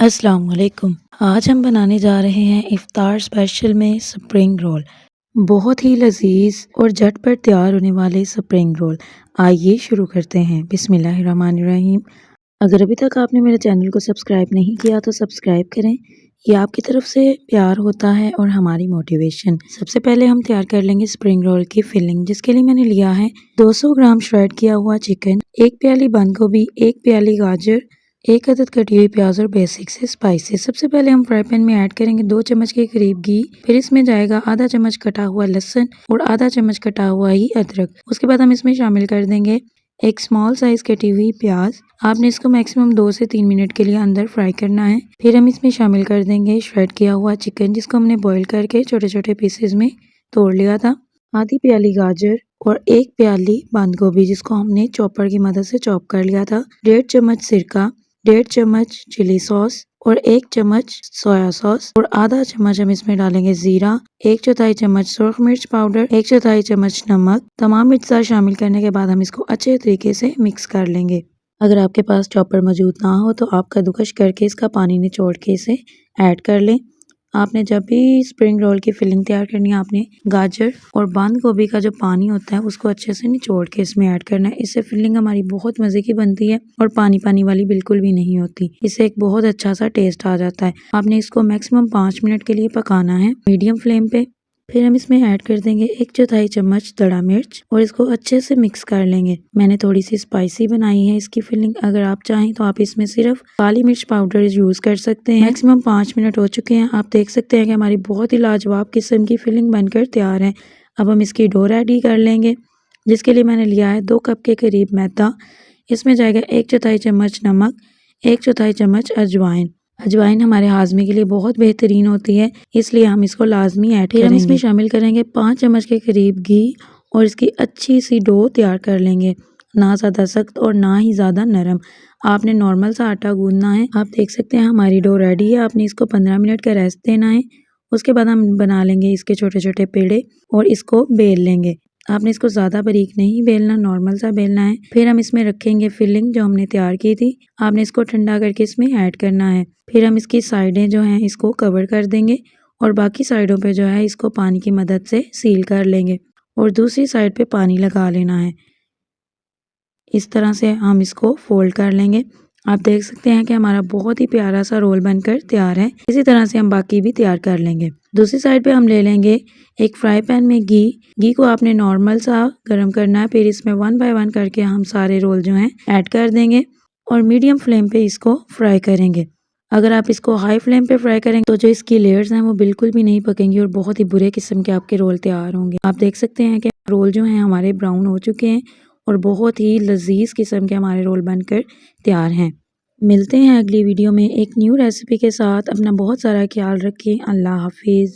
अस्सलाम वालेकुम। आज हम बनाने जा रहे हैं इफ्तार स्पेशल में स्प्रिंग रोल। बहुत ही लजीज और झटपट तैयार होने वाले स्प्रिंग रोल। आइए शुरू करते हैं। बिस्मिल्लाहिर्रहमानिर्रहीम। अगर अभी तक आपने मेरे चैनल को सब्सक्राइब नहीं किया तो सब्सक्राइब करें। ये आपकी तरफ से प्यार होता है और हमारी मोटिवेशन। सबसे पहले हम तैयार कर लेंगे स्प्रिंग रोल की फिलिंग, जिसके लिए मैंने लिया है 200 ग्राम श्रेड किया हुआ चिकन, 1 प्याली बंद गोभी, 1 प्याली गाजर, 1 अदद कटी हुई प्याज और बेसिक से स्पाइसेस। सबसे पहले हम फ्राई पैन में ऐड करेंगे 2 चम्मच के करीब घी, फिर इसमें जाएगा आधा चम्मच कटा हुआ लहसुन और आधा चम्मच कटा हुआ ही अदरक। उसके बाद हम इसमें शामिल कर देंगे एक स्मॉल साइज कटी हुई प्याज। आपने इसको मैक्सिमम 2 से 3 मिनट के लिए अंदर फ्राई करना है। फिर हम इसमें शामिल कर देंगे श्रेड किया हुआ चिकन, जिसको हमने बॉईल करके छोटे छोटे पीसेज में तोड़ लिया था, आधी प्याली गाजर और 1 प्याली बंद गोभी, जिसको हमने चॉपर की मदद से चॉप कर लिया था, 1.5 चम्मच सिरका, 1.5 चम्मच चिली सॉस और 1 चम्मच सोया सॉस और आधा चम्मच हम इसमें डालेंगे जीरा, 1/4 चम्मच सुर्ख मिर्च पाउडर, 1/4 चम्मच नमक। तमाम मिर्च शामिल करने के बाद हम इसको अच्छे तरीके से मिक्स कर लेंगे। अगर आपके पास चॉपर मौजूद ना हो तो आप कद्दूकश करके इसका पानी निचोड़ के इसे ऐड कर लें। आपने जब भी स्प्रिंग रोल की फिलिंग तैयार करनी है, आपने गाजर और बंद गोभी का जो पानी होता है उसको अच्छे से निचोड़ के इसमें ऐड करना है। इससे फिलिंग हमारी बहुत मज़े की बनती है और पानी पानी वाली बिल्कुल भी नहीं होती। इससे एक बहुत अच्छा सा टेस्ट आ जाता है। आपने इसको मैक्सिमम 5 मिनट के लिए पकाना है मीडियम फ्लेम पे। फिर हम इसमें ऐड कर देंगे 1/4 चम्मच दड़ा मिर्च और इसको अच्छे से मिक्स कर लेंगे। मैंने थोड़ी सी स्पाइसी बनाई है इसकी फिलिंग। अगर आप चाहें तो आप इसमें सिर्फ काली मिर्च पाउडर यूज कर सकते हैं। मैक्सिमम 5 मिनट हो चुके हैं। आप देख सकते हैं कि हमारी बहुत ही लाजवाब किस्म की फिलिंग बनकर तैयार है। अब हम इसकी डो रेडी कर लेंगे, जिसके लिए मैंने लिया है 2 कप के करीब मैदा। इसमें जाएगा 1/4 चम्मच नमक, 1/4 चम्मच अजवाइन। अजवाइन हमारे हाजमे के लिए बहुत बेहतरीन होती है, इसलिए हम इसको लाजमी ऐड करेंगे। हम इसमें शामिल करेंगे 5 चम्मच के करीब घी और इसकी अच्छी सी डो तैयार कर लेंगे, ना ज़्यादा सख्त और ना ही ज़्यादा नरम। आपने नॉर्मल सा आटा गूंदना है। आप देख सकते हैं हमारी डो रेडी है। आपने इसको 15 मिनट का रेस्ट देना है। उसके बाद हम बना लेंगे इसके छोटे छोटे पेड़े और इसको बेल लेंगे। आपने इसको ज़्यादा बारीक नहीं बेलना, नॉर्मल सा बेलना है। फिर हम इसमें रखेंगे फिलिंग जो हमने तैयार की थी। आपने इसको ठंडा करके इसमें ऐड करना है। फिर हम इसकी साइडें जो हैं इसको कवर कर देंगे और बाकी साइडों पे जो है इसको पानी की मदद से सील कर लेंगे और दूसरी साइड पे पानी लगा लेना है। इस तरह से हम इसको फोल्ड कर लेंगे। आप देख सकते हैं कि हमारा बहुत ही प्यारा सा रोल बनकर तैयार है। इसी तरह से हम बाकी भी तैयार कर लेंगे। दूसरी साइड पे हम ले लेंगे एक फ्राई पैन में घी को आपने नॉर्मल सा गर्म करना है। फिर इसमें 1 बाय 1 करके हम सारे रोल जो हैं ऐड कर देंगे और मीडियम फ्लेम पे इसको फ्राई करेंगे। अगर आप इसको हाई फ्लेम पे फ्राई करेंगे तो जो इसकी लेयर्स हैं वो बिल्कुल भी नहीं पकेंगी और बहुत ही बुरे किस्म के आपके रोल तैयार होंगे। आप देख सकते हैं कि रोल जो हैं हमारे ब्राउन हो चुके हैं और बहुत ही लजीज किस्म के हमारे रोल बनकर तैयार हैं। मिलते हैं अगली वीडियो में एक न्यू रेसिपी के साथ। अपना बहुत सारा ख्याल रखें। अल्लाह हाफिज़।